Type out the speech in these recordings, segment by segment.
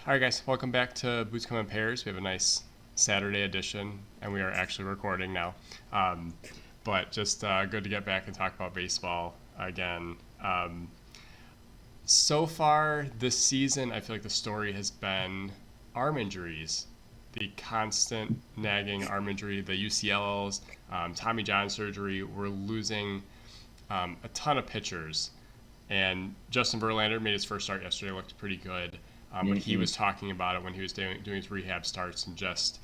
All right, guys, welcome back to Boots Come in Pairs. We have a nice Saturday edition, and we are actually recording now. Um, but just good to get back and talk about baseball again. So far this season, I feel like the story has been arm injuries, the constant nagging arm injury, the UCLs, Tommy John surgery. We're losing a ton of pitchers. And Justin Verlander made his first start yesterday, looked pretty good. But he hmm was talking about it when he was doing his rehab starts and just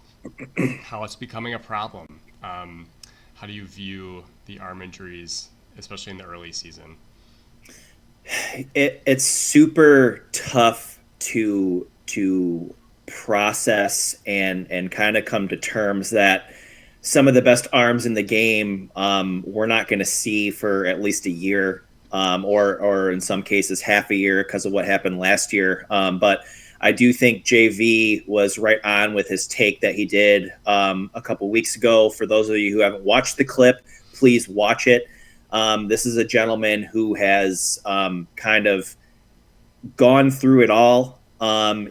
how it's becoming a problem. How do you view the arm injuries, especially in the early season? it's super tough to process and kind of come to terms that some of the best arms in the game we're not going to see for at least a year, or in some cases half a year because of what happened last year. But I do think JV was right on with his take that he did a couple weeks ago. For those of you who haven't watched the clip, please watch it. This is a gentleman who has kind of gone through it all.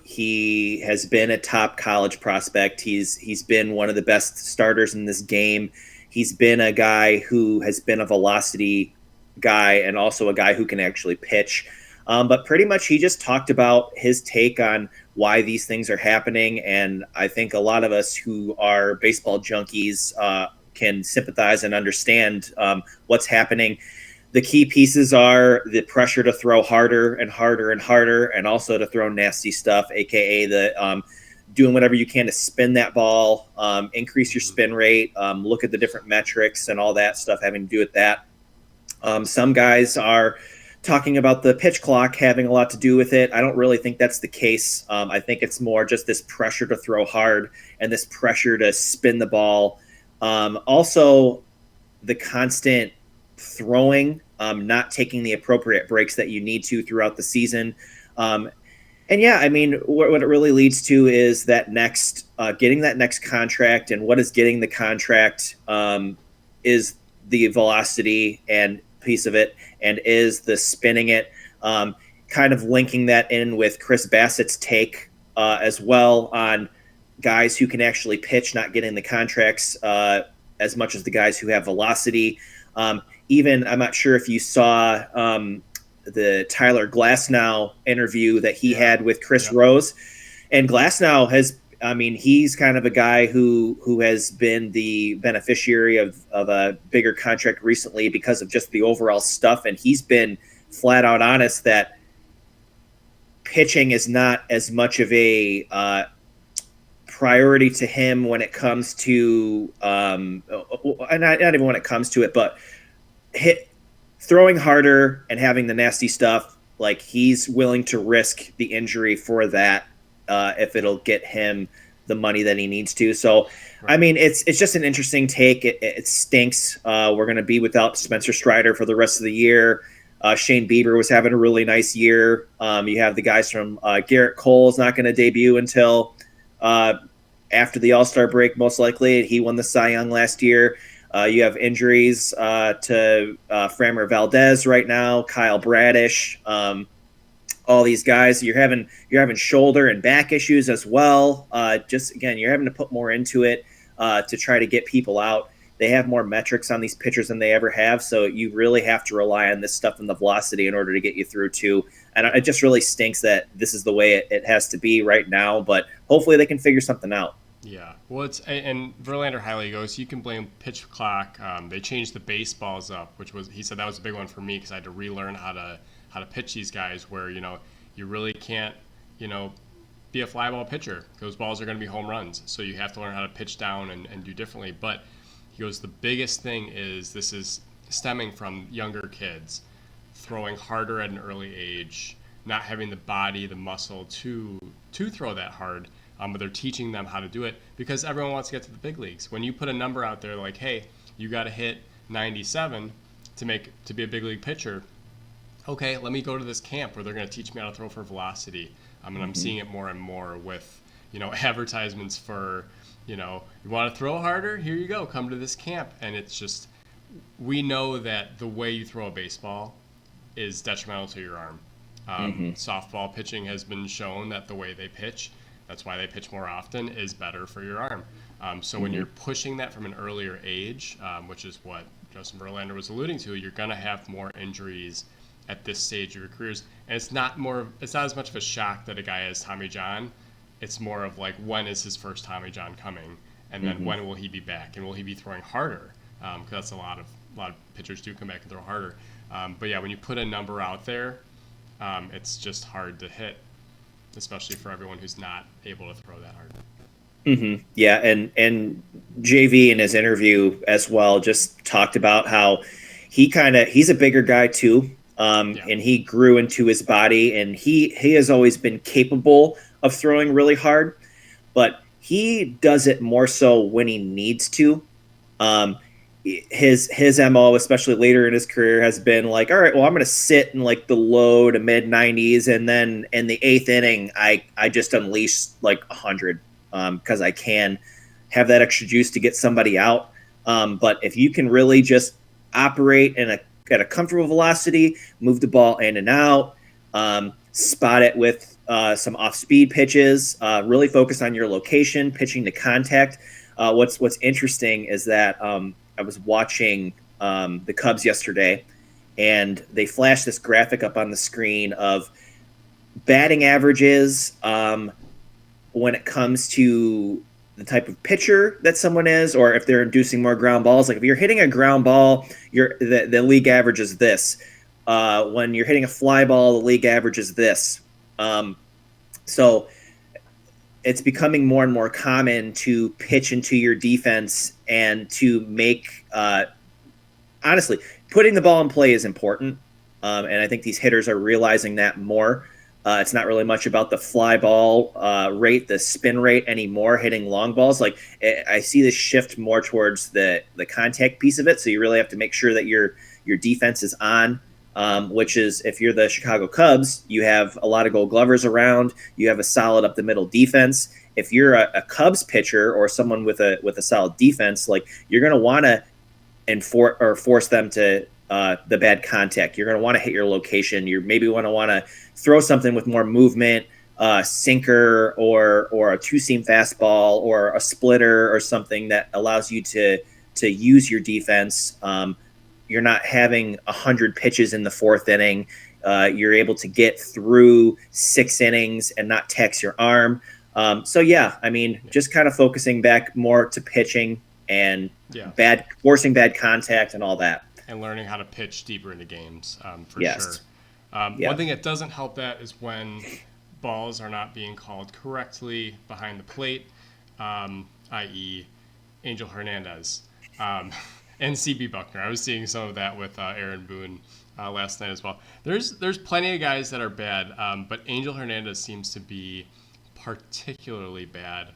He has been a top college prospect. He's been one of the best starters in this game. He's been a guy who has been a velocity guy and also a guy who can actually pitch. But pretty much he just talked about his take on why these things are happening. And I think a lot of us who are baseball junkies can sympathize and understand what's happening. The key pieces are the pressure to throw harder and harder and harder, and also to throw nasty stuff, aka the doing whatever you can to spin that ball, increase your Mm-hmm. spin rate, look at the different metrics and all that stuff having to do with that. Some guys are talking about the pitch clock having a lot to do with it. I don't really think that's the case. I think it's more just this pressure to throw hard and this pressure to spin the ball. Also, the constant throwing, not taking the appropriate breaks that you need to throughout the season. Um, and yeah, I mean, what it really leads to is that getting that next contract, and what is getting the contract is the velocity and piece of it, and is the spinning it. Kind of linking that in with Chris Bassett's take as well on guys who can actually pitch not getting the contracts as much as the guys who have velocity. Even I'm not sure if you saw the Tyler Glasnow interview that he Yeah. had with Chris Yep. Rose, and Glasnow has. I mean, he's kind of a guy who has been the beneficiary of a bigger contract recently because of just the overall stuff, and he's been flat out honest that pitching is not as much of a priority to him when it comes to not even when it comes to it, but hit throwing harder and having the nasty stuff. Like, he's willing to risk the injury for that if it'll get him the money that he needs to. So, I Right. mean, it's just an interesting take. It stinks. We're going to be without Spencer Strider for the rest of the year. Shane Bieber was having a really nice year. You have the guys from Garrett Cole's not going to debut until uh, after the All Star break, most likely. He won the Cy Young last year. You have injuries to Framber Valdez right now, Kyle Bradish, all these guys. You're having shoulder and back issues as well. Just again, you're having to put more into it to try to get people out. They have more metrics on these pitchers than they ever have, so you really have to rely on this stuff and the velocity in order to get you through too. And it just really stinks that this is the way it has to be right now. But hopefully they can figure something out. Yeah. Well, and Verlander highly goes. You can blame pitch clock. They changed the baseballs up, which was he said that was a big one for me because I had to relearn how to pitch these guys. Where you really can't you know be a fly ball pitcher. Those balls are going to be home runs. So you have to learn how to pitch down and do differently. But he goes, the biggest thing is this is stemming from younger kids throwing harder at an early age, not having the body, the muscle to throw that hard. But they're teaching them how to do it because everyone wants to get to the big leagues. When you put a number out there like, "Hey, you got to hit 97 to be a big league pitcher," okay, let me go to this camp where they're going to teach me how to throw for velocity. And I'm Mm-hmm. seeing it more and more with, advertisements for, you want to throw harder? Here you go. Come to this camp. And it's just, we know that the way you throw a baseball is detrimental to your arm. Softball pitching has been shown that the way they pitch, that's why they pitch more often, is better for your arm. So when you're pushing that from an earlier age, which is what Justin Verlander was alluding to, you're going to have more injuries at this stage of your careers. And it's not as much of a shock that a guy has Tommy John. It's more of like, when is his first Tommy John coming? And then when will he be back? And will he be throwing harder? Because that's a lot of pitchers do come back and throw harder. But yeah, when you put a number out there, it's just hard to hit, especially for everyone who's not able to throw that hard. Yeah, and JV in his interview as well just talked about how he's a bigger guy too, and he grew into his body, and he has always been capable of throwing really hard, but he does it more so when he needs to. His MO, especially later in his career, has been like, all right, well, I'm going to sit in like the low to mid 90s, and then in the 8th inning, I just unleash like 100 because I can have that extra juice to get somebody out. But if you can really just operate at a comfortable velocity, move the ball in and out, spot it with some off-speed pitches, really focus on your location, pitching to contact. What's interesting is that I was watching the Cubs yesterday, and they flashed this graphic up on the screen of batting averages when it comes to the type of pitcher that someone is, or if they're inducing more ground balls. Like if you're hitting a ground ball, the league average is this. When you're hitting a fly ball, the league average is this. So it's becoming more and more common to pitch into your defense and to make, honestly, putting the ball in play is important. And I think these hitters are realizing that more. It's not really much about the fly ball rate, the spin rate anymore, hitting long balls. Like I see this shift more towards the contact piece of it. So you really have to make sure that your defense is on. Which is, if you're the Chicago Cubs, you have a lot of Gold Glovers around. You have a solid up the middle defense. If you're a Cubs pitcher or someone with a solid defense, like you're going to want to force them to the bad contact. You're going to want to hit your location. You maybe want to throw something with more movement, sinker or a two-seam fastball or a splitter or something that allows you to use your defense. You're not having 100 pitches in the 4th inning. You're able to get through 6 innings and not tax your arm. So yeah, I mean, just kind of focusing back more to pitching and forcing bad contact and all that. And learning how to pitch deeper into games, for Yes. sure. One thing that doesn't help that is when balls are not being called correctly behind the plate, i.e. Angel Hernandez. And CB Buckner. I was seeing some of that with Aaron Boone last night as well. There's plenty of guys that are bad, but Angel Hernandez seems to be particularly bad.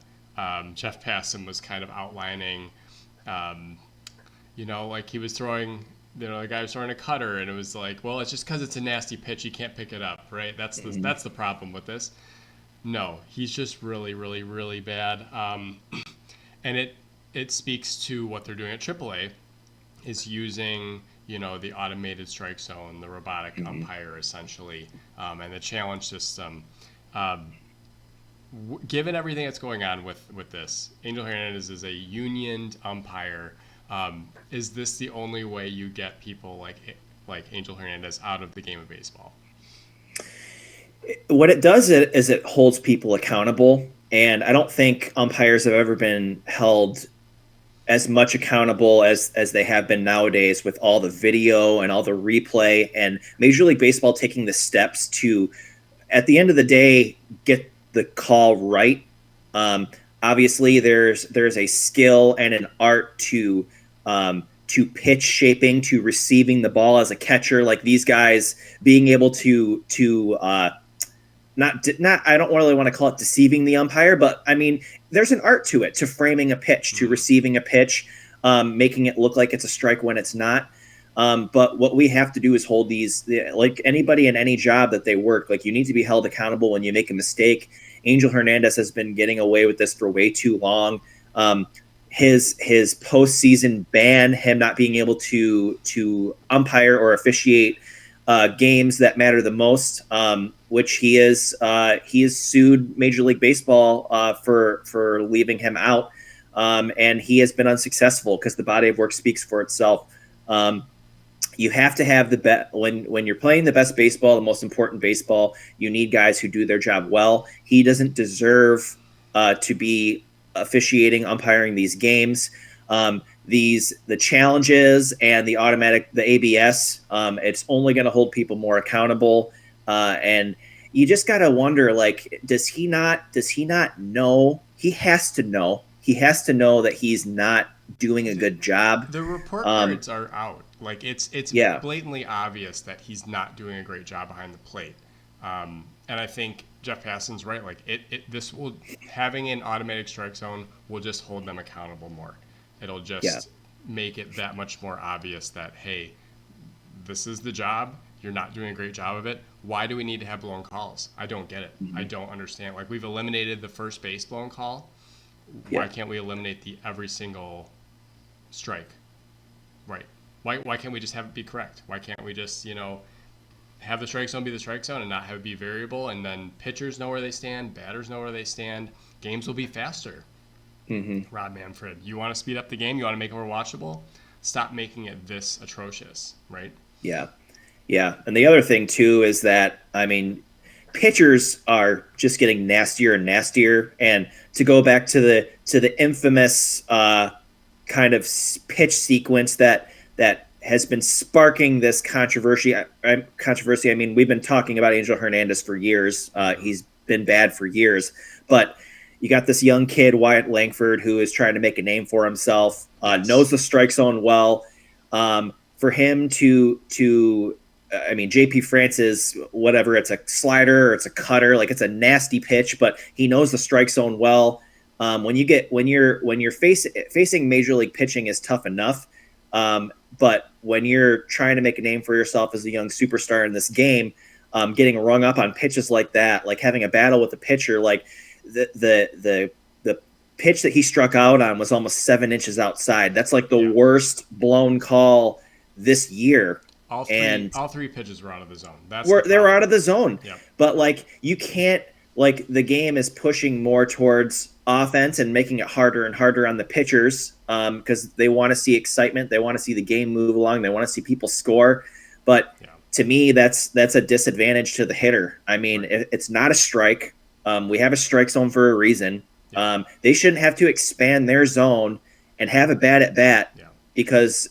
Jeff Passan was kind of outlining, like he was throwing, the guy was throwing a cutter, and it was like, well, it's just because it's a nasty pitch, you can't pick it up, right? That's the problem with this. No, he's just really, really, really bad. And it speaks to what they're doing at AAA. Is using, the automated strike zone, the robotic umpire, essentially, and the challenge system. Given everything that's going on with this, Angel Hernandez is a unioned umpire. Is this the only way you get people like Angel Hernandez out of the game of baseball? What it does is it holds people accountable, and I don't think umpires have ever been held as much accountable as they have been nowadays, with all the video and all the replay, and Major League Baseball taking the steps to, at the end of the day, get the call right. Obviously, there's a skill and an art to pitch shaping, to receiving the ball as a catcher. Like these guys being able to not I don't really want to call it deceiving the umpire, but I mean, there's an art to it, to framing a pitch, to receiving a pitch, making it look like it's a strike when it's not. But what we have to do is hold these, like anybody in any job that they work, like you need to be held accountable when you make a mistake. Angel Hernandez has been getting away with this for way too long. His postseason ban, him not being able to umpire or officiate games that matter the most, which he has sued Major League Baseball for leaving him out, and he has been unsuccessful because the body of work speaks for itself. You have to have the best when you're playing the best baseball, the most important baseball. You need guys who do their job well. He doesn't deserve to be officiating, umpiring these games. The challenges and the ABS, it's only going to hold people more accountable. And you just got to wonder, like, does he not know? He has to know. He has to know that he's not doing a good job. The report cards are out. Like, it's Yeah. blatantly obvious that he's not doing a great job behind the plate. And I think Jeff Passan's right. Like, having an automatic strike zone will just hold them accountable more. It'll just make it that much more obvious that, hey, this is the job. You're not doing a great job of it. Why do we need to have blown calls? I don't get it. I don't understand. Like, we've eliminated the first base blown call. Why can't we eliminate the every single strike? Right. Why can't we just have it be correct? Why can't we just, have the strike zone be the strike zone and not have it be variable, and then pitchers know where they stand, batters know where they stand. Games will be faster. Rob Manfred, you want to speed up the game? You want to make it more watchable? Stop making it this atrocious, right? Yeah. And the other thing too is that, I mean, pitchers are just getting nastier and nastier. And to go back to the infamous kind of pitch sequence that has been sparking this controversy. I mean, we've been talking about Angel Hernandez for years. He's been bad for years, but you got this young kid, Wyatt Langford, who is trying to make a name for himself, knows the strike zone well. For him I mean, JP Francis, whatever, it's a slider or it's a cutter, like it's a nasty pitch, but he knows the strike zone well. When you're facing major league pitching is tough enough. But when you're trying to make a name for yourself as a young superstar in this game, getting rung up on pitches like that, like having a battle with the pitcher, like the pitch that he struck out on was almost 7 inches outside. That's like the worst blown call this year. All three pitches were out of the zone. They were out of the zone. Yep. But like you can't, like, the game is pushing more towards offense and making it harder and harder on the pitchers because they want to see excitement. They want to see the game move along. They want to see people score. But to me, that's a disadvantage to the hitter. I mean, it's not a strike. We have a strike zone for a reason. They shouldn't have to expand their zone and have a bad at bat because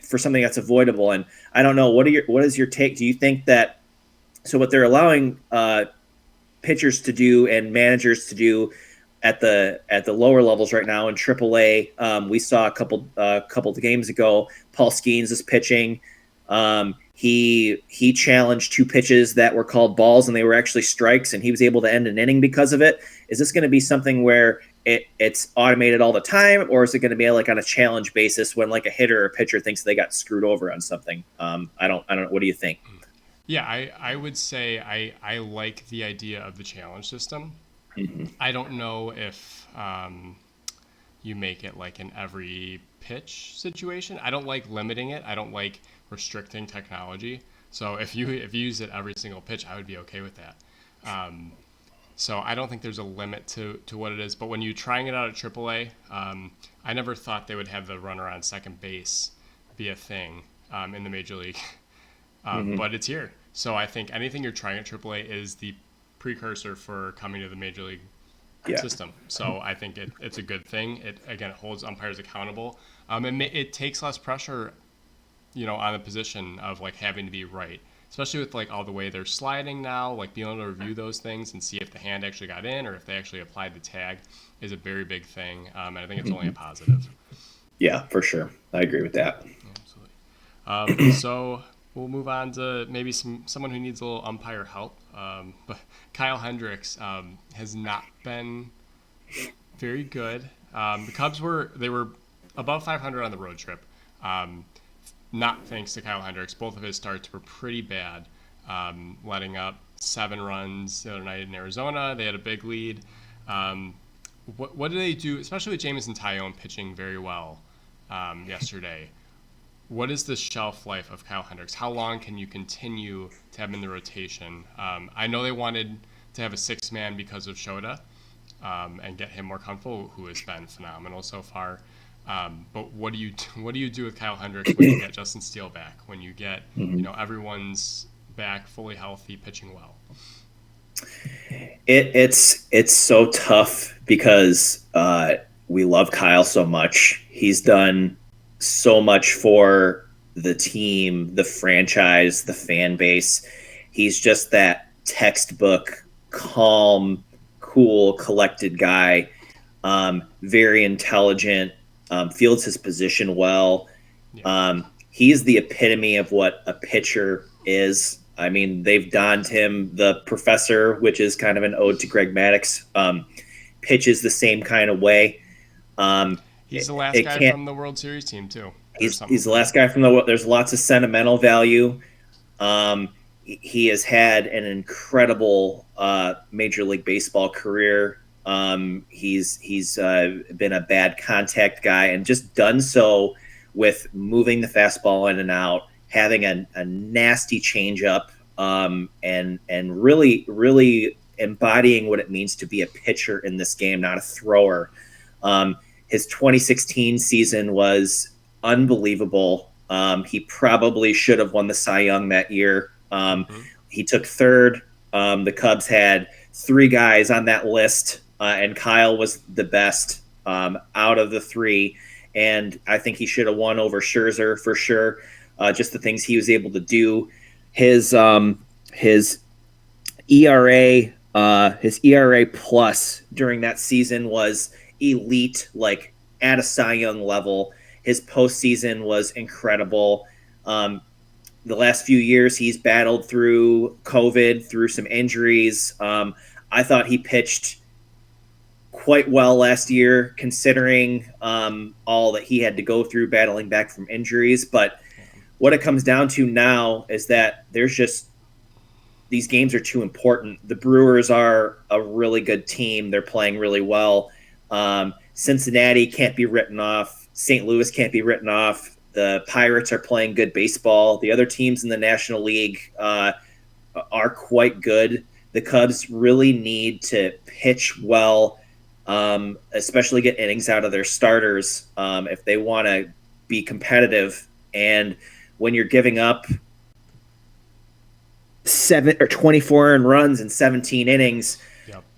for something that's avoidable. And I don't know, what is your take? Do you think that, so what they're allowing pitchers to do and managers to do at the lower levels right now in AAA, we saw a couple of games ago, Paul Skeens is pitching. He challenged 2 pitches that were called balls and they were actually strikes, and he was able to end an inning because of it. Is this going to be something where it's automated all the time, or is it going to be like on a challenge basis when like a hitter or pitcher thinks they got screwed over on something? I don't know. What do you think? Yeah, I would say I like the idea of the challenge system. I don't know if you make it like an every pitch situation. I don't like limiting it. I don't like restricting technology. So if you use it every single pitch, I would be okay with that. So I don't think there's a limit to what it is. But when you're trying it out at AAA, I never thought they would have the runner on second base be a thing in the major league. But it's here. So I think anything you're trying at AAA is the precursor for coming to the major league system. So I think it's a good thing. It holds umpires accountable. It takes less pressure, on the position of like having to be right, especially with like all the way they're sliding now. Like being able to review those things and see if the hand actually got in or if they actually applied the tag is a very big thing. And I think it's only a positive. Yeah, for sure. I agree with that. Absolutely. So we'll move on to maybe someone who needs a little umpire help. But Kyle Hendricks has not been very good. The Cubs were above 500 on the road trip. Not thanks to Kyle Hendricks. Both of his starts were pretty bad, letting up 7 runs the other night in Arizona. They had a big lead. What do they do, especially with Jameson Tyone pitching very well yesterday? what is the shelf life of Kyle Hendricks? How long can you continue to have him in the rotation? I know they wanted to have a six-man because of Shota, and get him more comfortable, who has been phenomenal so far. But what do you do with Kyle Hendricks when you get Justin Steele back? When you get everyone's back fully healthy, pitching well? It's so tough because we love Kyle so much. He's done so much for the team, the franchise, the fan base. He's just that textbook, calm, cool, collected guy. Very intelligent, fields his position well. Yeah. He's the epitome of what a pitcher is. I mean, they've donned him the professor, which is kind of an ode to Greg Maddux. Pitches the same kind of way. He's the last guy from the World Series team too. He's the last guy from the. There's lots of sentimental value. He has had an incredible Major League Baseball career. He's been a bad contact guy and just done so with moving the fastball in and out, having a nasty changeup, and really embodying what it means to be a pitcher in this game, not a thrower. His 2016 season was unbelievable. He probably should have won the Cy Young that year. He took third. The Cubs had three guys on that list, and Kyle was the best out of the three. And I think he should have won over Scherzer for sure. Just the things he was able to do. His ERA plus during that season was elite, like at a Cy Young level. His postseason was incredible. The last few years, he's battled through COVID, through some injuries. I thought he pitched quite well last year, considering all that he had to go through battling back from injuries. But what it comes down to now is that there's just these games are too important. The Brewers are a really good team. They're playing really well. Cincinnati can't be written off. St. Louis can't be written off. The Pirates are playing good baseball. The other teams in the National League are quite good. The Cubs really need to pitch well, especially get innings out of their starters if they want to be competitive. And when you're giving up 24 earned runs in 17 innings,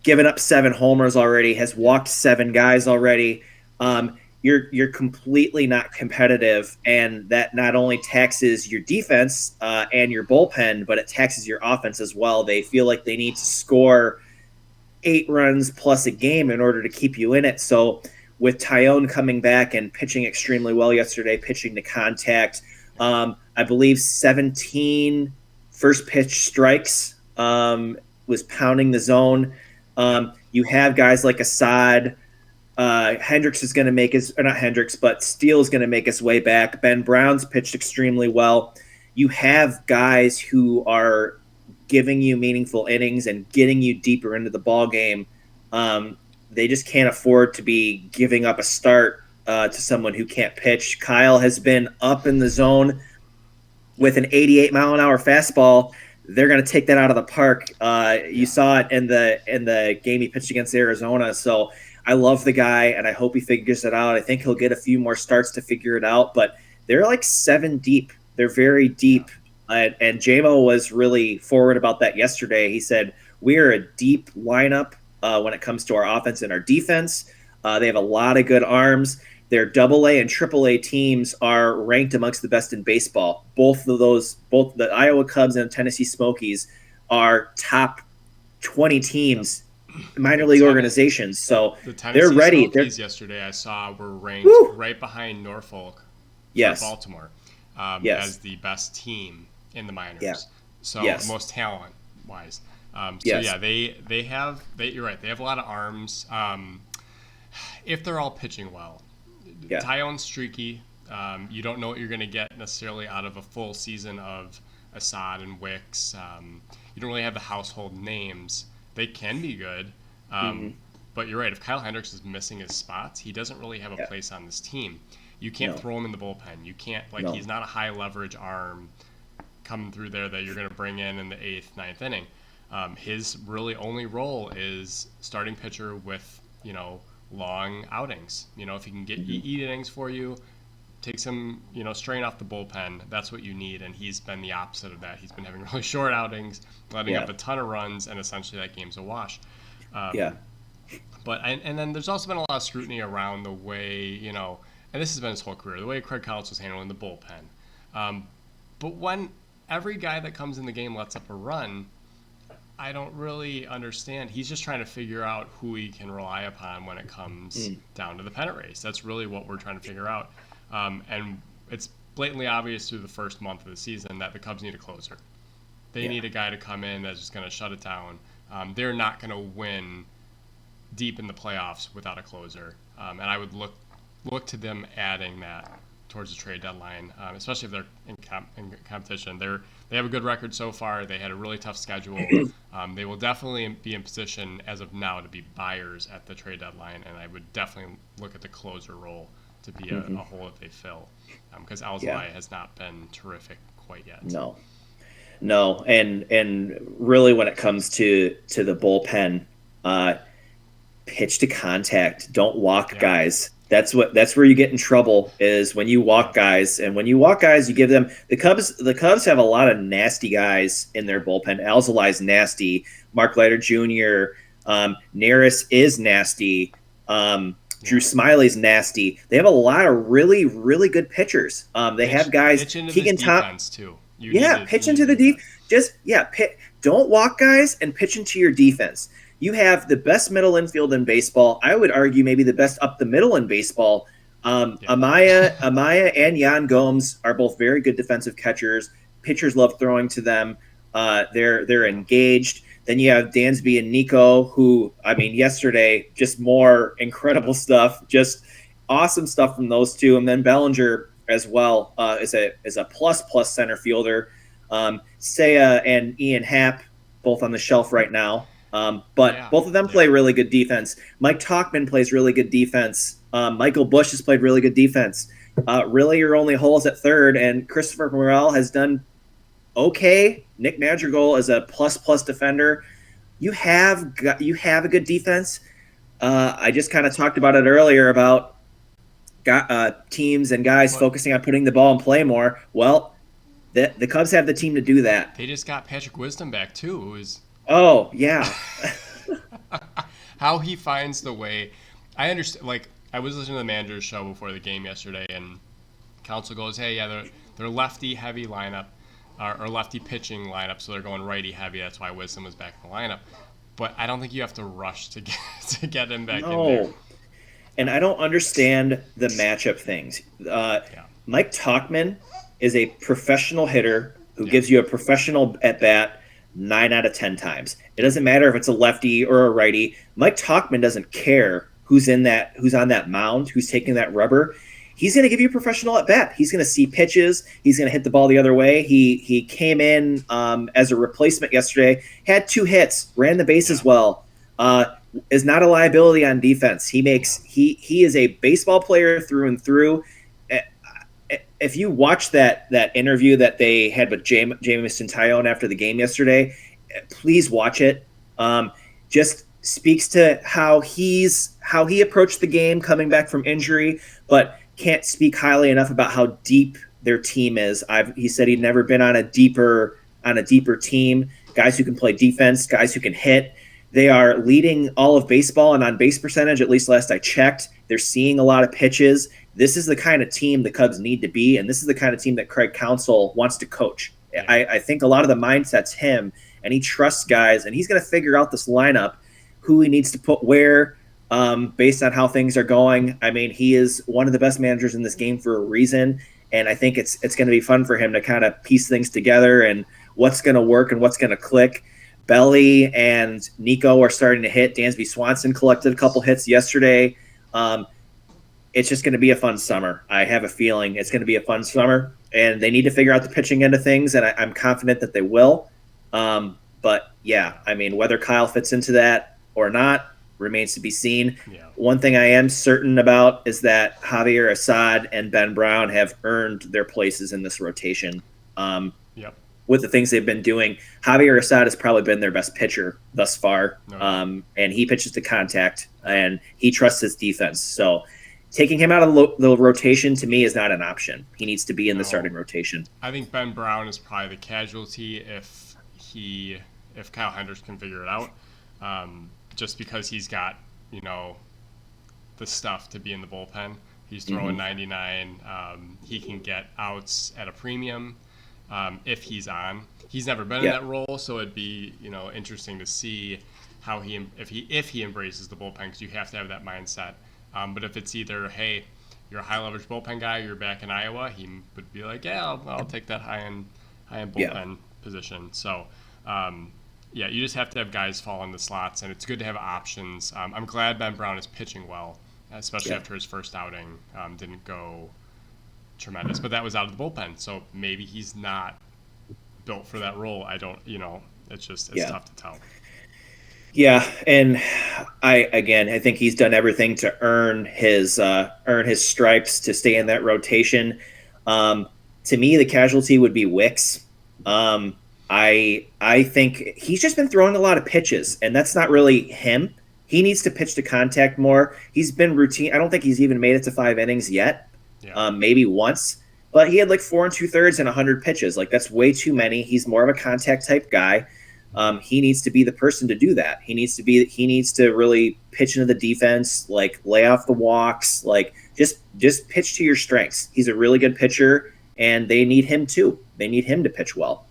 given up 7 homers already, has walked 7 guys already, you're completely not competitive, and that not only taxes your defense and your bullpen, but it taxes your offense as well. They feel like they need to score 8 runs plus a game in order to keep you in it. So with Tyone coming back and pitching extremely well yesterday, pitching to contact, I believe 17 first pitch strikes, was pounding the zone. You have guys like Assad. Hendricks is going to make his, or not Hendricks, but Steele is going to make his way back. Ben Brown's pitched extremely well. You have guys who are giving you meaningful innings and getting you deeper into the ball game. They just can't afford to be giving up a start to someone who can't pitch. Kyle has been up in the zone with an 88-mile-an-hour fastball. They're going to take that out of the park. You saw it in the game he pitched against Arizona. So I love the guy, and I hope he figures it out. I think he'll get a few more starts to figure it out, but they're like 7 deep. They're very deep. And JMO was really forward about that yesterday. He said, we're a deep lineup when it comes to our offense and our defense. They have a lot of good arms. Their AA and AAA teams are ranked amongst the best in baseball. Both the Iowa Cubs and Tennessee Smokies are top 20 teams, minor league organizations. So they're ready. Smokies yesterday I saw were ranked right behind Norfolk, Baltimore, as the best team in the minors. Yeah. So most talent wise. You're right. They have a lot of arms. If they're all pitching well. Tyone's streaky. You don't know what you're going to get necessarily out of a full season of Assad and Wicks. You don't really have the household names. They can be good. But you're right. If Kyle Hendricks is missing his spots, he doesn't really have a place on this team. You can't No. throw him in the bullpen. You can't, like, No. he's not a high leverage arm coming through there that you're going to bring in the eighth, ninth inning. His really only role is starting pitcher with, long outings. If he can get eat innings for you, take some, strain off the bullpen. That's what you need, and he's been the opposite of that. He's been having really short outings, letting up a ton of runs, and essentially that game's a wash. Yeah. But and then there's also been a lot of scrutiny around the way, and this has been his whole career, the way Craig Counsell was handling the bullpen. But when every guy that comes in the game lets up a run, I don't really understand. He's just trying to figure out who he can rely upon when it comes down to the pennant race. That's really what we're trying to figure out. And it's blatantly obvious through the first month of the season that the Cubs need a closer. They need a guy to come in that's just going to shut it down. They're not going to win deep in the playoffs without a closer. And I would look to them adding that towards the trade deadline, especially if they're in competition. They have a good record so far. They had a really tough schedule. They will definitely be in position as of now to be buyers at the trade deadline, and I would definitely look at the closer role to be a hole that they fill, because Alzolay has not been terrific quite yet. No, and really when it comes to the bullpen, pitch to contact. Don't walk guys. That's where you get in trouble, is when you walk guys. And when you walk guys, you give them the Cubs have a lot of nasty guys in their bullpen. Alzolay's nasty. Mark Leiter Jr. Neris is nasty. Drew Smiley's nasty. They have a lot of really, really good pitchers. They have guys. Pitch into Keegan this defense too. Pitch into the defense. Don't walk guys and pitch into your defense. You have the best middle infield in baseball. I would argue maybe the best up the middle in baseball. Amaya and Yan Gomes are both very good defensive catchers. Pitchers love throwing to them. They're engaged. Then you have Dansby and Nico, who, yesterday, just more incredible stuff, just awesome stuff from those two. And then Bellinger as well is a plus center fielder. Saya and Ian Happ, both on the shelf right now. But both of them play really good defense. Mike Tauchman plays really good defense. Michael Bush has played really good defense. Really, your only hole is at third, and Christopher Morel has done okay. Nick Madrigal is a plus defender. You have a good defense. I just kind of talked about it earlier about teams and guys focusing on putting the ball in play more. Well, the Cubs have the team to do that. They just got Patrick Wisdom back too, who is how he finds the way. I understand. Like, I was listening to the manager's show before the game yesterday, and Counsell goes, "Hey, they're lefty heavy lineup, or lefty pitching lineup, so they're going righty heavy. That's why Wisdom was back in the lineup." But I don't think you have to rush to get him back in there. And I don't understand the matchup things. Mike Tauchman is a professional hitter who gives you a professional at bat 9 out of 10 times. It doesn't matter if it's a lefty or a righty. Mike Tauchman doesn't care who's on that mound, who's taking that rubber. He's going to give you a professional at bat. He's going to see pitches. He's going to hit the ball the other way. He came in as a replacement yesterday, had 2 hits, ran the bases well. Is not a liability on defense. He is a baseball player through and through. If you watch that interview that they had with Jameson Taillon after the game yesterday, please watch it. Just speaks to how he approached the game coming back from injury, but can't speak highly enough about how deep their team is. He said he'd never been on a deeper team. Guys who can play defense, guys who can hit. They are leading all of baseball and on base percentage, at least last I checked. They're seeing a lot of pitches. This is the kind of team the Cubs need to be, and this is the kind of team that Craig Counsell wants to coach. I think a lot of the mindset's him, and he trusts guys, and he's going to figure out this lineup, who he needs to put where, based on how things are going. He is one of the best managers in this game for a reason, and I think it's going to be fun for him to kind of piece things together and what's going to work and what's going to click. Belly and Nico are starting to hit. Dansby Swanson collected a couple hits yesterday. It's just going to be a fun summer. I have a feeling it's going to be a fun summer, and they need to figure out the pitching end of things, and I'm confident that they will. But, whether Kyle fits into that or not, remains to be seen. Yeah. One thing I am certain about is that Javier Assad and Ben Brown have earned their places in this rotation. Yep. With the things they've been doing, Javier Assad has probably been their best pitcher thus far. No doubt. And he pitches to contact, and he trusts his defense. So taking him out of the rotation to me is not an option. He needs to be in the starting rotation. I think Ben Brown is probably the casualty if Kyle Hendricks can figure it out, just because he's got the stuff to be in the bullpen. He's throwing 99. He can get outs at a premium if he's on. He's never been in that role, so it'd be interesting to see how if he embraces the bullpen, because you have to have that mindset. But if it's either, hey, you're a high leverage bullpen guy, you're back in Iowa, he would be like, yeah, I'll take that high end bullpen position. So you just have to have guys fall in the slots, and it's good to have options. I'm glad Ben Brown is pitching well, especially after his first outing. Didn't go tremendous, but that was out of the bullpen, so maybe he's not built for that role. I don't, it's tough to tell. Yeah, and I think he's done everything to earn his stripes to stay in that rotation. To me, the casualty would be Wicks. I think he's just been throwing a lot of pitches, and that's not really him. He needs to pitch to contact more. He's been routine. I don't think he's even made it to 5 innings yet. Yeah. Maybe once, but he had like 4 2/3 and 100 pitches. Like, that's way too many. He's more of a contact type guy. He needs to be the person to do that. He needs to really pitch into the defense, like lay off the walks, like just pitch to your strengths. He's a really good pitcher, and they need him too. They need him to pitch well.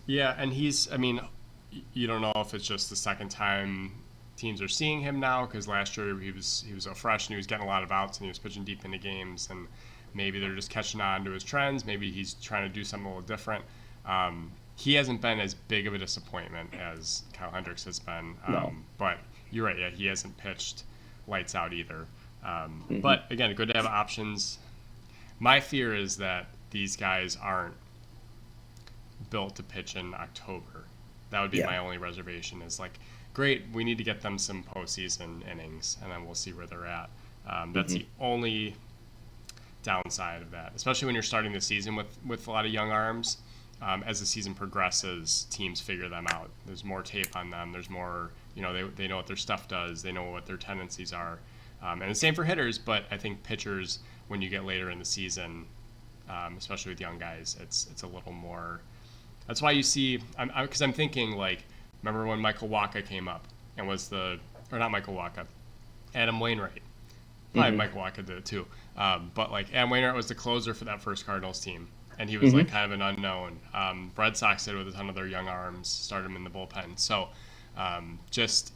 Yeah, and you don't know if it's just the second time teams are seeing him now, because last year he was so fresh and he was getting a lot of outs and he was pitching deep into games, and maybe they're just catching on to his trends. Maybe he's trying to do something a little different. He hasn't been as big of a disappointment as Kyle Hendricks has been. No. But you're right, he hasn't pitched lights out either. But again, good to have options. My fear is that these guys aren't built to pitch in October. That would be my only reservation, is like, great, we need to get them some postseason innings, and then we'll see where they're at. That's the only downside of that, especially when you're starting the season with a lot of young arms. As the season progresses, teams figure them out. There's more tape on them. There's more, they know what their stuff does. They know what their tendencies are. And the same for hitters, but I think pitchers, when you get later in the season, especially with young guys, it's a little more. That's why you see, because I'm thinking, like, remember when Michael Wacha came up and was not Michael Wacha, Adam Wainwright. Probably Michael Wacha did it too. But like, Adam Wainwright was the closer for that first Cardinals team. And he was like kind of an unknown. Red Sox did with a ton of their young arms, started him in the bullpen. So just,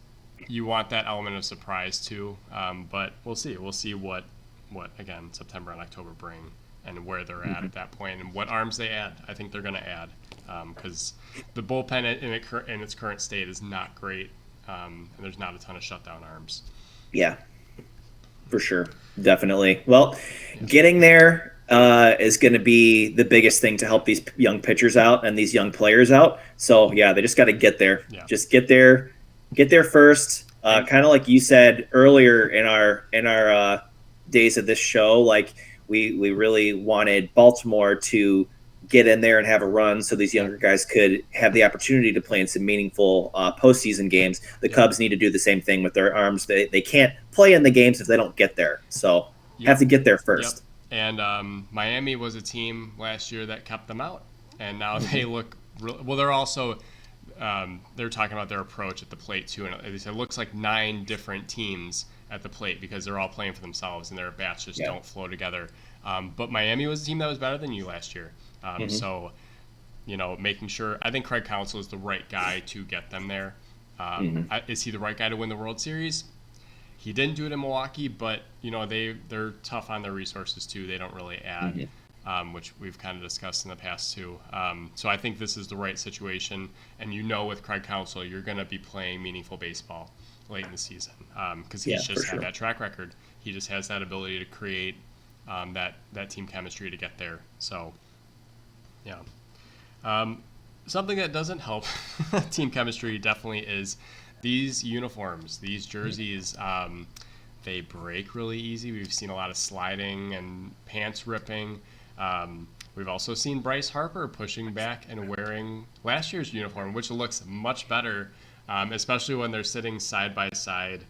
you want that element of surprise too. But we'll see. We'll see what again, September and October bring, and where they're at that point, and what arms they add. I think they're going to add, because the bullpen in its current state is not great, and there's not a ton of shutdown arms. Yeah, for sure. Definitely. Well, getting there is going to be the biggest thing to help these young pitchers out and these young players out. So yeah, they just got to get there. Yeah. Just get there first. Kind of like you said earlier in our days of this show, like we really wanted Baltimore to get in there and have a run, so these younger guys could have the opportunity to play in some meaningful postseason games. The Cubs need to do the same thing with their arms. They can't play in the games if they don't get there. So have to get there first. Yep. And Miami was a team last year that kept them out, and now they look well. They're also they're talking about their approach at the plate too, and they said it looks like 9 different teams at the plate, because they're all playing for themselves and their bats just don't flow together. But Miami was a team that was better than you last year. So, making sure, I think Craig Counsell is the right guy to get them there. Is he the right guy to win the World Series? He didn't do it in Milwaukee, but they're tough on their resources too. They don't really add, which we've kind of discussed in the past too. So I think this is the right situation, and with Craig Counsell, you're going to be playing meaningful baseball late in the season, because he's just had that track record. He just has that ability to create that team chemistry to get there. So, yeah. Something that doesn't help team chemistry definitely is these uniforms, these jerseys, they break really easy. We've seen a lot of sliding and pants ripping. We've also seen Bryce Harper pushing back and wearing last year's uniform, which looks much better, especially when they're sitting side by side.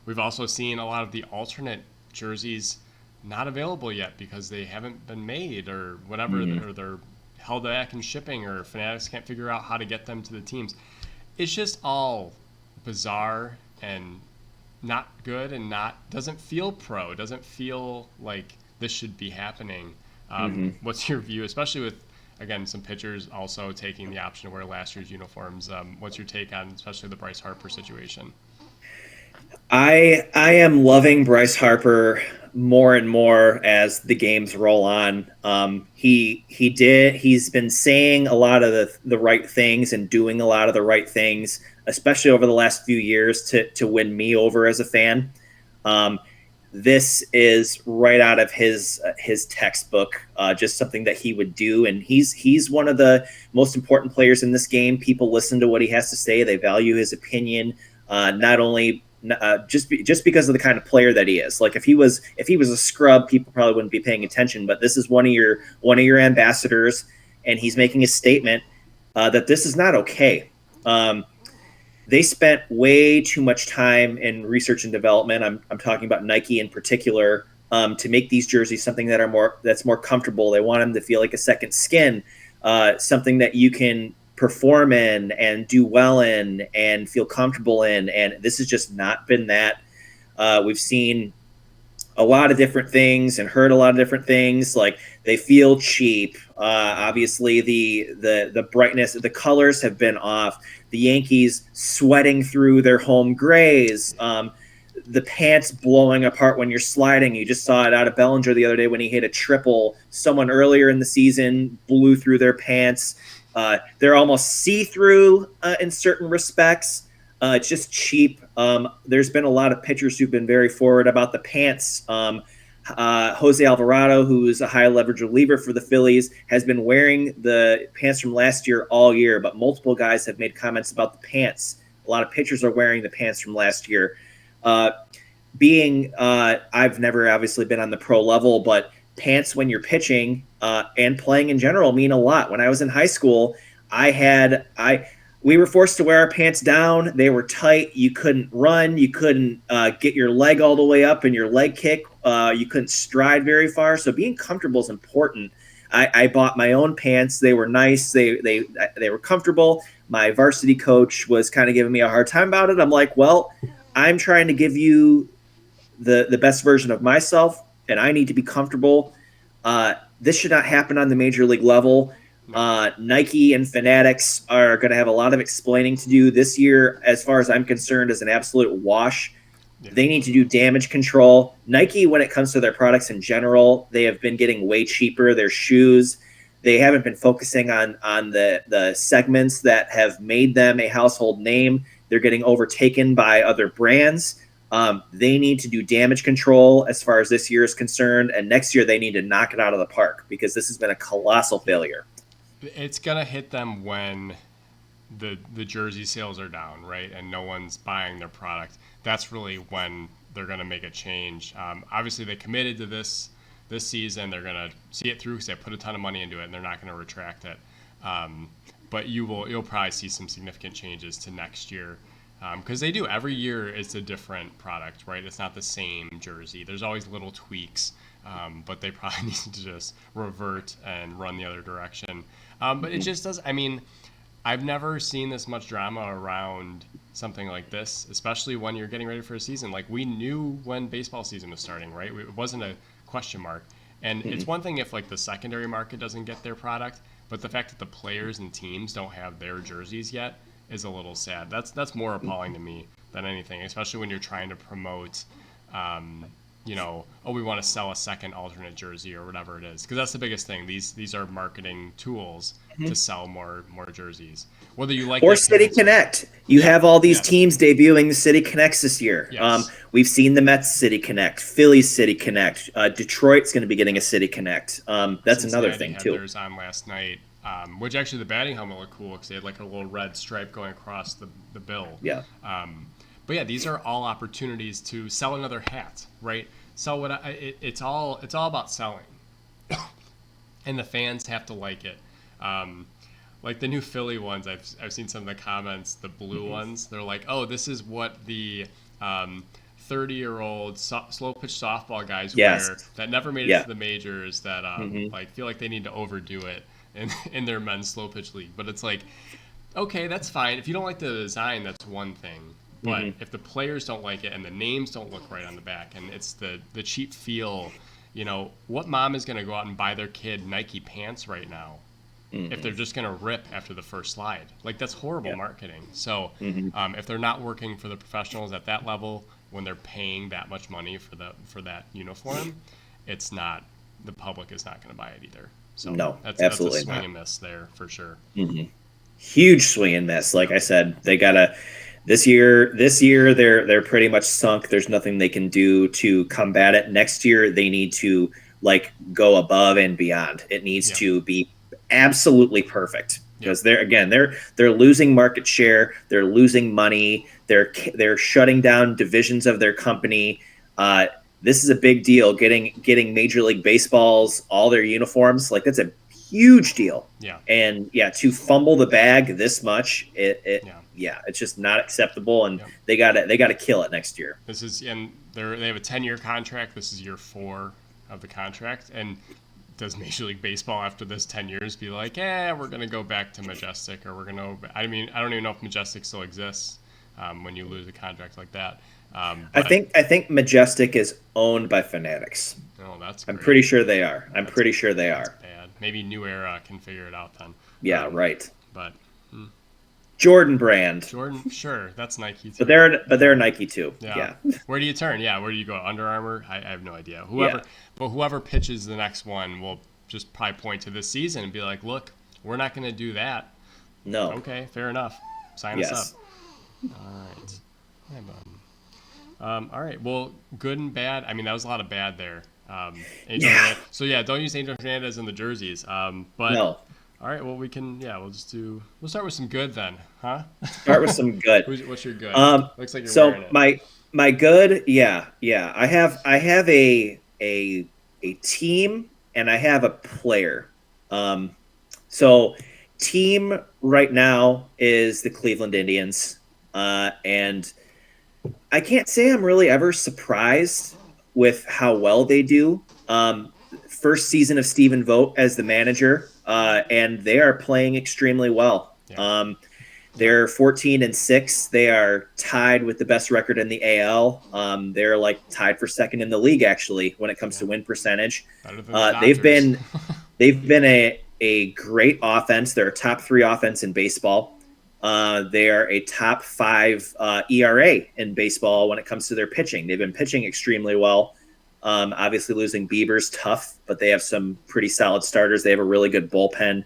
We've also seen a lot of the alternate jerseys not available yet because they haven't been made or whatever, or they're held back in shipping, or Fanatics can't figure out how to get them to the teams. It's just all bizarre and not good, and doesn't feel pro. Doesn't feel like this should be happening. What's your view, especially with, again, some pitchers also taking the option to wear last year's uniforms? What's your take on especially the Bryce Harper situation? I am loving Bryce Harper more and more as the games roll on. He's been saying a lot of the right things and doing a lot of the right things, especially over the last few years to win me over as a fan. This is right out of his textbook, just something that he would do. And he's one of the most important players in this game. People listen to what he has to say. They value his opinion, not only just because of the kind of player that he is. Like if he was a scrub, people probably wouldn't be paying attention. But this is one of your ambassadors, and he's making a statement that this is not okay. They spent way too much time in research and development. I'm talking about Nike in particular, to make these jerseys something that's more comfortable. They want them to feel like a second skin, something that you can perform in and do well in and feel comfortable in. And this has just not been that. We've seen a lot of different things and heard a lot of different things. Like they feel cheap. Obviously the brightness, the colors have been off. The Yankees sweating through their home grays. The pants blowing apart when you're sliding. You just saw it out of Bellinger the other day when he hit a triple. Someone earlier in the season blew through their pants. They're almost see-through in certain respects. It's just cheap. There's been a lot of pitchers who've been very forward about the pants. Jose Alvarado, who is a high leverage reliever for the Phillies, has been wearing the pants from last year all year, but multiple guys have made comments about the pants. A lot of pitchers are wearing the pants from last year. I've never obviously been on the pro level, but pants when you're pitching and playing in general mean a lot. When I was in high school, we were forced to wear our pants down. They were tight. You couldn't run. You couldn't get your leg all the way up in your leg kick. You couldn't stride very far. So being comfortable is important. I bought my own pants. They were nice. They were comfortable. My varsity coach was kind of giving me a hard time about it. I'm like, well, I'm trying to give you the best version of myself, and I need to be comfortable. This should not happen on the major league level. Nike and Fanatics are going to have a lot of explaining to do this year. As far as I'm concerned, is an absolute wash. Yeah. They need to do damage control. Nike, when it comes to their products in general, they have been getting way cheaper. Their shoes, they haven't been focusing on the segments that have made them a household name. They're getting overtaken by other brands. They need to do damage control as far as this year is concerned, and next year they need to knock it out of the park because this has been a colossal failure. It's gonna hit them when the jersey sales are down, right, and no one's buying their product. That's really when they're gonna make a change. Obviously, they committed to this season. They're gonna see it through because they put a ton of money into it, and they're not gonna retract it. But you'll probably see some significant changes to next year. Because they do. Every year it's a different product, right? It's not the same jersey. There's always little tweaks, but they probably need to just revert and run the other direction. But it just does. I mean, I've never seen this much drama around something like this, especially when you're getting ready for a season. Like, we knew when baseball season was starting, right? It wasn't a question mark. And it's one thing if, like, the secondary market doesn't get their product, but the fact that the players and teams don't have their jerseys yet is a little sad. That's more appalling to me than anything, especially when you're trying to promote, we want to sell a second alternate jersey or whatever it is, because that's the biggest thing. These are marketing tools to sell more jerseys. Whether you like or City Connect, you have all these teams debuting the City Connects this year. Yes. We've seen the Mets City Connect, Phillies City Connect, Detroit's going to be getting a City Connect. That's another thing had too. Theirs on last night. which actually the batting helmet looked cool because they had like a little red stripe going across the bill. Yeah. But yeah, these are all opportunities to sell another hat, right? Sell what it's all about selling, and the fans have to like it. Like the new Philly ones, I've seen some of the comments. The blue ones, they're like, oh, this is what the 30-year-old slow pitch softball guys Yes. wear that never made it to the majors that like feel like they need to overdo it in their men's slow pitch league. But it's like, okay, that's fine. If you don't like the design, that's one thing. But if the players don't like it and the names don't look right on the back and it's the cheap feel, you know, what mom is going to go out and buy their kid Nike pants right now if they're just going to rip after the first slide? Like, that's horrible marketing. So if they're not working for the professionals at that level when they're paying that much money for that uniform, it's not, the public is not going to buy it either. So No, that's absolutely a swing not. and miss there for sure. Huge swing and miss. Like I said, they gotta this year they're pretty much sunk. There's nothing they can do to combat it. Next year they need to like go above and beyond. It needs to be absolutely perfect because they're losing market share, they're losing money, they're shutting down divisions of their company. This is a big deal. Getting Major League Baseball's all their uniforms, like that's a huge deal. Yeah. And to fumble the bag this much, it's just not acceptable. And they gotta kill it next year. This is, and they have a 10-year contract. This is year 4 of the contract. And does Major League Baseball after this 10 years be like, we're going to go back to Majestic, or we're going to, I don't even know if Majestic still exists when you lose a contract like that. I think Majestic is owned by Fanatics. Oh, that's great. I'm pretty sure they are. Pretty sure they are. Bad. Maybe New Era can figure it out then. Yeah, right. But Jordan brand. Jordan, sure, that's Nike too. But they're Nike too. Yeah. Where do you turn? Yeah, where do you go? Under Armour? I have no idea. Whoever pitches the next one will just probably point to this season and be like, "Look, we're not going to do that." No. Okay, fair enough. Sign us up. All right. All right. Well, good and bad. I mean, that was a lot of bad there. So don't use Angel Hernandez in the jerseys. But no. All right. Well, we'll start with some good then, huh? Start with some good. What's your good? Looks like you're wearing it. My good, yeah. I have a team and I have a player. So team right now is the Cleveland Indians, and I can't say I'm really ever surprised with how well they do. First season of Stephen Vogt as the manager, and they are playing extremely well. Yeah. They're 14-6. They are tied with the best record in the AL. They're like tied for second in the league actually when it comes to win percentage. They've been a great offense. They're a top 3 offense in baseball. They are a top 5 ERA in baseball when it comes to their pitching. They've been pitching extremely well. Obviously losing Bieber's tough, but they have some pretty solid starters. They have a really good bullpen.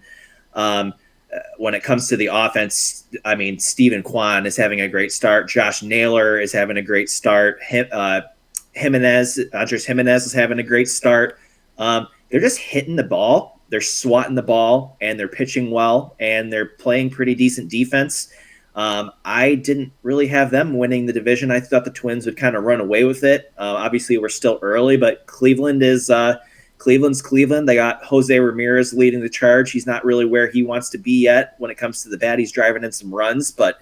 When it comes to the offense, I mean, Steven Kwan is having a great start. Josh Naylor is having a great start. Andres Jimenez is having a great start. They're just hitting the ball. They're swatting the ball, and they're pitching well, and they're playing pretty decent defense. I didn't really have them winning the division. I thought the Twins would kind of run away with it. Obviously, we're still early, but Cleveland is Cleveland's Cleveland. They got Jose Ramirez leading the charge. He's not really where he wants to be yet when it comes to the bat. He's driving in some runs, but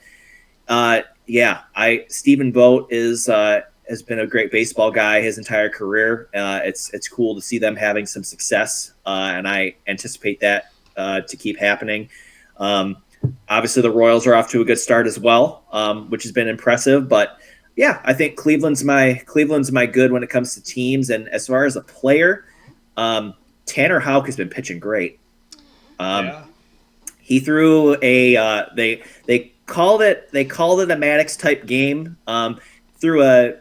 Stephen Vogt has been a great baseball guy his entire career. It's cool to see them having some success, and I anticipate that to keep happening. Obviously, the Royals are off to a good start as well, which has been impressive. But yeah, I think Cleveland's my good when it comes to teams. And as far as a player, Tanner Houck has been pitching great. He threw they called it a Maddox type game. Threw a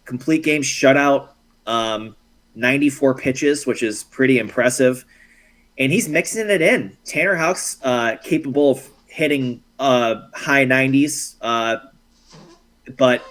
complete game shutout, 94 pitches, which is pretty impressive. And he's mixing it in. Tanner Houck's capable of hitting high 90s, but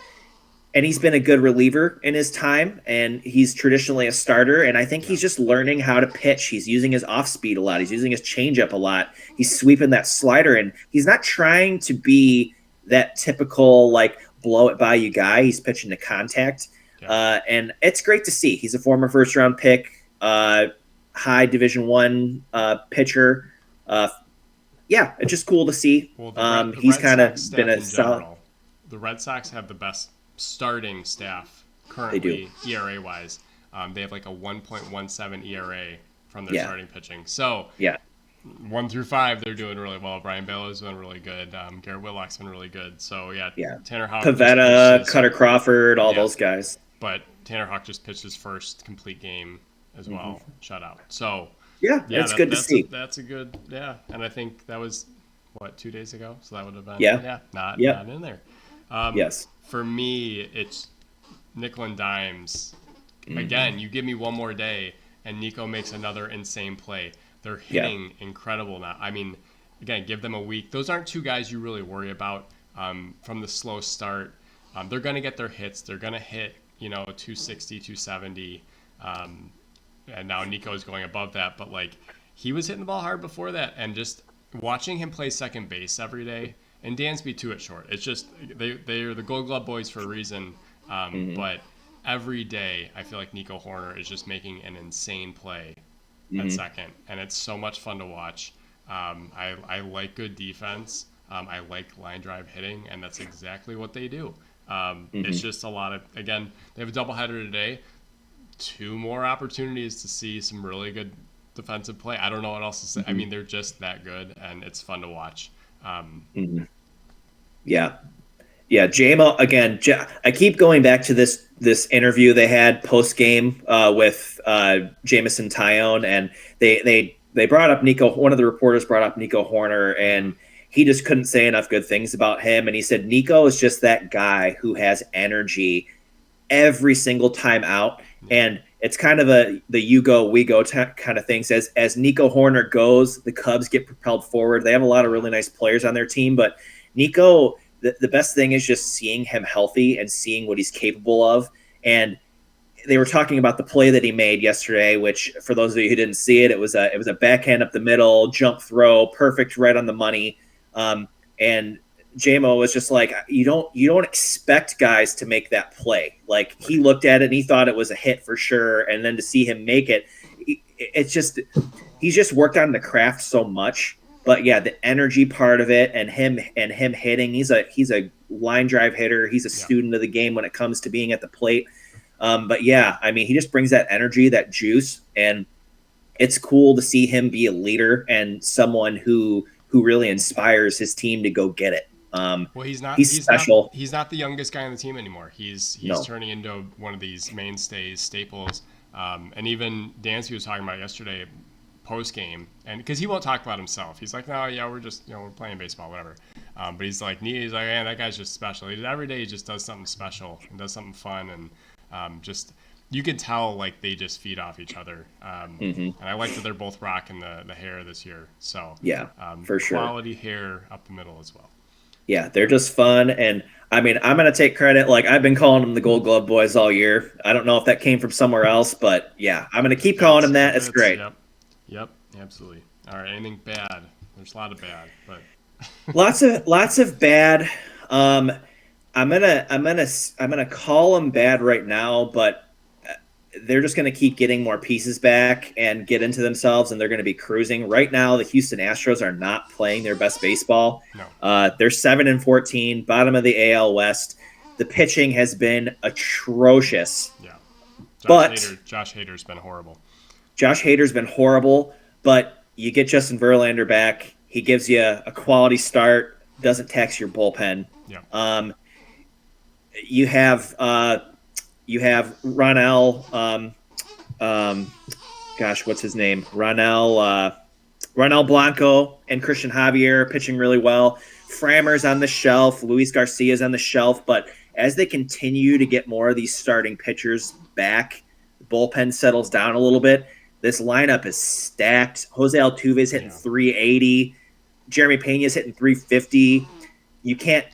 and he's been a good reliever in his time, and he's traditionally a starter. And I think he's just learning how to pitch. He's using his off speed a lot. He's using his changeup a lot. He's sweeping that slider, and he's not trying to be that typical like blow it by you guy. He's pitching to contact, and it's great to see. He's a former first round pick, high Division I pitcher. It's just cool to see. Well, he's kind of been a solid. The Red Sox have the best starting staff currently, ERA wise. They have like a 1.17 ERA from their starting pitching. So 1 through 5, they're doing really well. Brian Bellows been really good. Garrett Whitlock's been really good. So Tanner Houck, Pavetta, Cutter Crawford, all those guys. But Tanner Houck just pitched his first complete game as well, shutout. So it's good to see. That's a good and I think that was 2 days ago. So that would have been not in there. Yes. For me, it's nickel and dimes. Again, you give me one more day, and Nico makes another insane play. They're hitting incredible now. I mean, again, give them a week. Those aren't two guys you really worry about from the slow start. They're going to get their hits. They're going to hit, 260, 270. And now Nico's going above that. But, he was hitting the ball hard before that. And just watching him play second base every day, and Dansby too at short. It's just they are the Gold Glove boys for a reason. But every day I feel like Nico Horner is just making an insane play at second, and it's so much fun to watch. I like good defense. I like line drive hitting, and that's exactly what they do. It's just a lot of, again, they have a doubleheader today. 2 more opportunities to see some really good defensive play. I don't know what else to say. I mean, they're just that good, and it's fun to watch. JMO again. I keep going back to this interview they had post game with Jamison Tyone, and they brought up Nico. One of the reporters brought up Nico Horner, and he just couldn't say enough good things about him. And he said Nico is just that guy who has energy every single time out, and it's kind of the you go we go kind of thing. As Nico Horner goes, the Cubs get propelled forward. They have a lot of really nice players on their team, but Nico, the best thing is just seeing him healthy and seeing what he's capable of. And they were talking about the play that he made yesterday, which for those of you who didn't see it, it was a backhand up the middle, jump throw, perfect, right on the money. And JMO was just like, you don't expect guys to make that play. Like, he looked at it and he thought it was a hit for sure. And then to see him make it, it's just, he's just worked on the craft so much. But the energy part of it, and him hitting, he's a line drive hitter. He's a student of the game when it comes to being at the plate. I mean, he just brings that energy, that juice, and it's cool to see him be a leader and someone who really inspires his team to go get it. He's not. He's special. He's not the youngest guy on the team anymore. He's turning into one of these mainstays, staples. And even Dansby was talking about yesterday, post game, and because he won't talk about himself, he's like, no, we're just we're playing baseball, whatever. But he's like, man, that guy's just special. Every day he just does something special and does something fun, and just you can tell they just feed off each other. And I like that they're both rocking the hair this year. So for sure, quality hair up the middle as well. Yeah, they're just fun. And I mean, I'm going to take credit. I've been calling them the Gold Glove boys all year. I don't know if that came from somewhere else, but I'm going to keep calling them that. It's great. Yep, absolutely. All right, anything bad? There's a lot of bad, but lots of bad. I'm gonna call them bad right now, but they're just going to keep getting more pieces back and get into themselves, and they're going to be cruising. Right now, the Houston Astros are not playing their best baseball. No. They're 7-14, bottom of the AL West. The pitching has been atrocious. Yeah. Josh Hader's been horrible. Josh Hader's been horrible, but you get Justin Verlander back. He gives you a quality start, doesn't tax your bullpen. Yeah. You have Ronel, what's his name? Ronel Blanco and Christian Javier pitching really well. Frammer's on the shelf. Luis Garcia's on the shelf. But as they continue to get more of these starting pitchers back, the bullpen settles down a little bit. This lineup is stacked. Jose Altuve's hitting 380. Jeremy Pena's hitting 350. You can't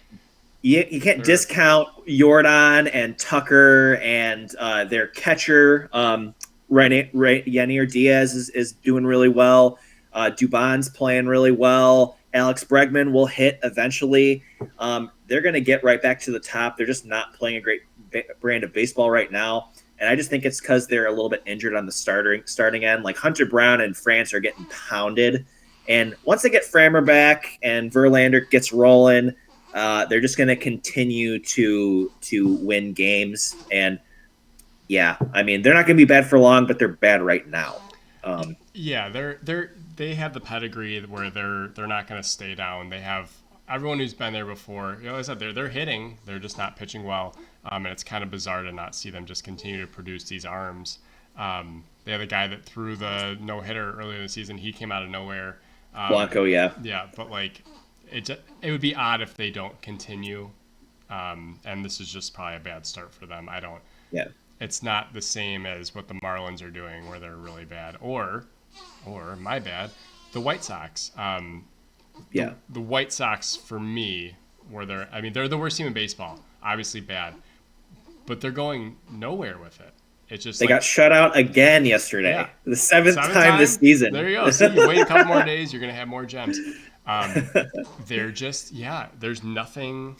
discount Jordan and Tucker and their catcher, Yanier Diaz is doing really well. Dubon's playing really well. Alex Bregman will hit eventually. They're going to get right back to the top. They're just not playing a great brand of baseball right now. And I just think it's because they're a little bit injured on the starting end. Like Hunter Brown and France are getting pounded. And once they get Frammer back and Verlander gets rolling, they're just going to continue to win games. And yeah, I mean, they're not going to be bad for long, but they're bad right now. Yeah, they have the pedigree where they're not going to stay down. They have everyone who's been there before. You know, like I said, they're hitting, they're just not pitching well, and it's kind of bizarre to not see them just continue to produce these arms. They had a guy that threw the no hitter earlier in the season. He came out of nowhere. Blanco, yeah, but like it would be odd if they don't continue. And this is just probably a bad start for them. Yeah. It's not the same as what the Marlins are doing, where they're really bad, or my bad, the White Sox. The White Sox, for me, they're the worst team in baseball. Obviously bad, but they're going nowhere with it. It's just they got shut out again yesterday. Yeah. The seventh time this season. There you go. See, you wait a couple more days, you're gonna have more gems. They're just there's nothing.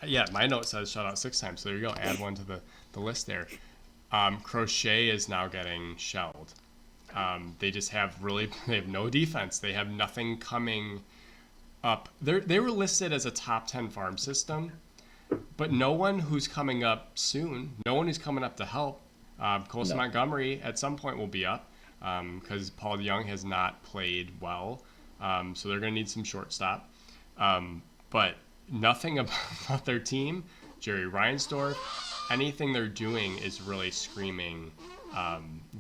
Yeah, my note says shut out 6 times. So there you go. Add one to the list there. Crochet is now getting shelled. They just they have no defense. They have nothing coming up. They were listed as a top 10 farm system, but no one who's coming up soon, no one who's coming up to help. Colson Montgomery at some point will be up because Paul Young has not played well. So they're going to need some shortstop. But nothing about their team, Jerry Reinsdorf, anything they're doing is really screaming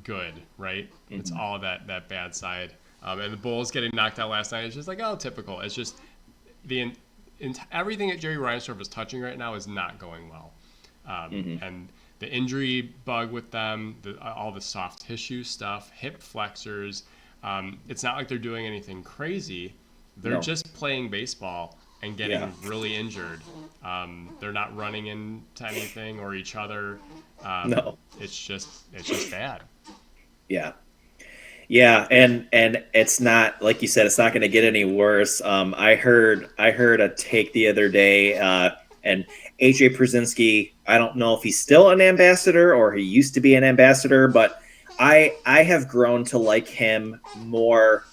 good, right? Mm-hmm. It's all that bad side. And the Bulls getting knocked out last night is just like, oh, typical. It's just everything that Jerry Reinsdorf is touching right now is not going well. And the injury bug with them, all the soft tissue stuff, hip flexors, it's not like they're doing anything crazy. They're just playing baseball and getting really injured. They're not running into anything or each other. No. It's just bad. Yeah. Yeah, and it's not, like you said, it's not going to get any worse. I heard a take the other day, and AJ Przinsky, I don't know if he's still an ambassador or he used to be an ambassador, but I have grown to like him more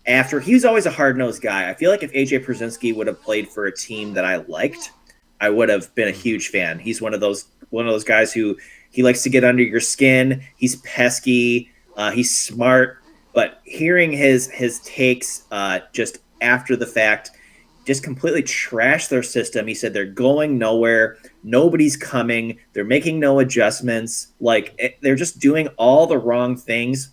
after. He was always a hard-nosed guy. I feel like if AJ Przinsky would have played for a team that I liked, I would have been a huge fan. He's one of those guys who he likes to get under your skin. He's pesky. He's smart. But hearing his takes just after the fact, just completely trashed their system. He said they're going nowhere. Nobody's coming. They're making no adjustments. They're just doing all the wrong things.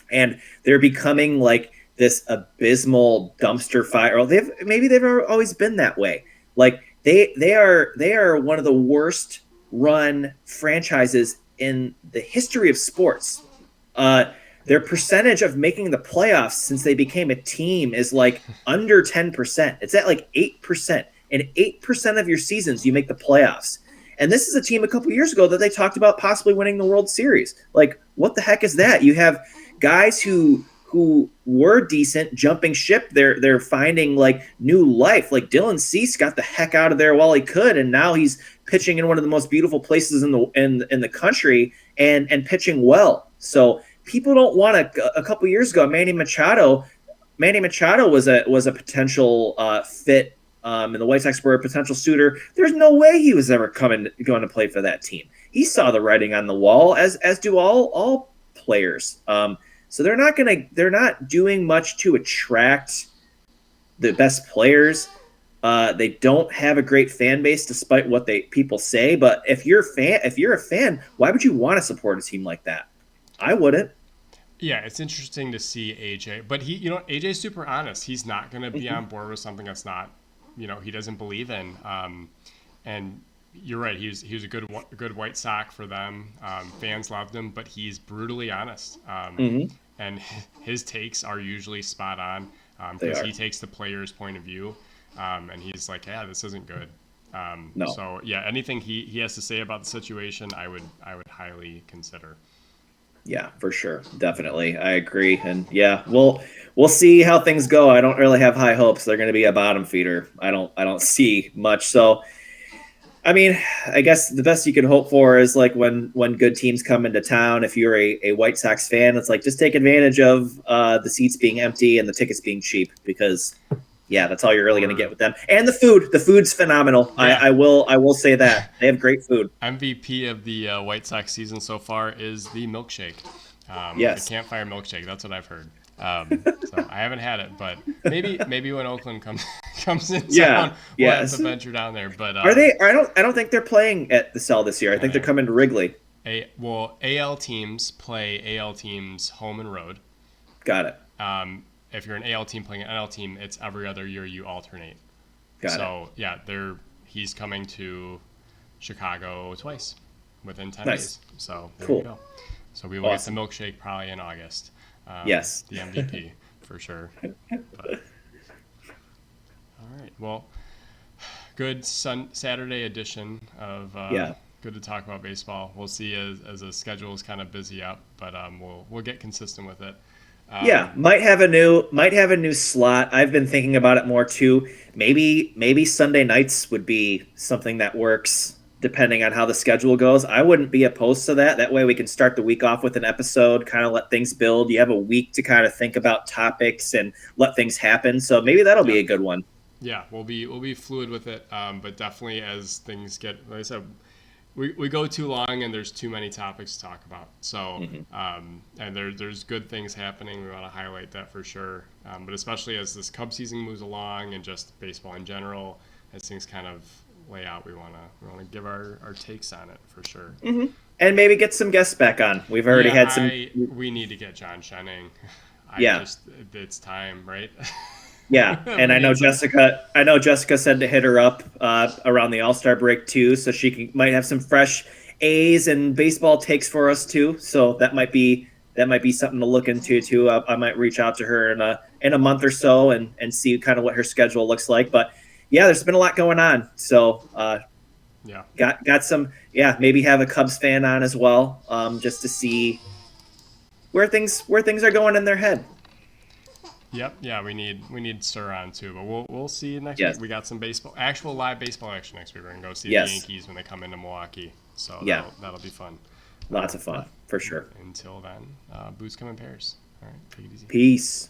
And they're becoming like this abysmal dumpster fire. Maybe they've always been that way. Like they are one of the worst run franchises in the history of sports. Their percentage of making the playoffs since they became a team is like under 10%. It's at like 8%. And 8% of your seasons you make the playoffs. And this is a team a couple years ago that they talked about possibly winning the World Series. Like, what the heck is that? You have guys who were decent jumping ship. They're finding like new life. Like Dylan Cease got the heck out of there while he could, and now he's pitching in one of the most beautiful places in the country and pitching well. So people don't want a couple years ago, Manny Machado was a potential fit, and the White Sox were a potential suitor. There's no way he was ever going to play for that team. He saw the writing on the wall, as do all players. So they're not doing much to attract the best players. They don't have a great fan base, despite what people say. But if you're a fan, why would you want to support a team like that? I wouldn't. Yeah, it's interesting to see AJ, but AJ's super honest. He's not going to be on board with something that's not, he doesn't believe in. And you're right. He was a good White Sox for them. Fans loved him, but he's brutally honest. And his takes are usually spot on because he takes the player's point of view. And he's like, yeah, this isn't good. No. So yeah, anything he has to say about the situation, I would highly consider. Yeah, for sure. Definitely. I agree. And yeah, we'll see how things go. I don't really have high hopes they're going to be a bottom feeder. I don't see much. So, I mean, I guess the best you can hope for is like when good teams come into town, if you're a White Sox fan, it's like just take advantage of the seats being empty and the tickets being cheap because yeah, that's all you're really going to get with them. And the food. The food's phenomenal. Yeah. I will say that. They have great food. MVP of the White Sox season so far is the milkshake, the Yes. campfire milkshake. That's what I've heard. So I haven't had it, but maybe when Oakland comes comes in Yeah. town, we'll have Yes. to venture down there. But Are they? I don't think they're playing at the Cell this year. I think they're coming to Wrigley. AL teams play AL teams home and road. Got it. If you're an AL team playing an NL team, it's every other year you alternate. Got it. So yeah, he's coming to Chicago twice within 10 Nice. days. So there Cool. you go. So we will Awesome. get the milkshake probably in August. Yes. The MVP for sure. But, all right. Well, good Saturday edition of Yeah. good to talk about baseball. We'll see as the schedule is kind of busy up, but we'll get consistent with it. Yeah, might have a new slot. I've been thinking about it more too. Maybe Sunday nights would be something that works depending on how the schedule goes. I wouldn't be opposed to that. That way we can start the week off with an episode, kind of let things build. You have a week to kind of think about topics and let things happen. So maybe that'll be a good one. Yeah, we'll be fluid with it, but definitely as things get, like I said, we go too long and there's too many topics to talk about. So and there's good things happening. We want to highlight that for sure. But especially as this Cub season moves along and just baseball in general, as things kind of lay out, we want to give our takes on it for sure. And maybe get some guests back on. We've already had some. We need to get John Shenning. Yeah. It's time, right? Yeah, and I know Jessica said to hit her up around the All-Star break too, so might have some fresh A's and baseball takes for us too. So that might be something to look into too. I might reach out to her in a month or so and see kind of what her schedule looks like. But yeah, there's been a lot going on. So Yeah. got some. Yeah, maybe have a Cubs fan on as well, just to see where things are going in their head. Yep. Yeah, we need Sir on too, but we'll see next Yes. week. We got some actual live baseball action next week. We're gonna go see Yes. the Yankees when they come into Milwaukee. So Yeah. that'll be fun. Lots of fun for sure. Until then, booze come in pairs. All right, take it easy. Peace.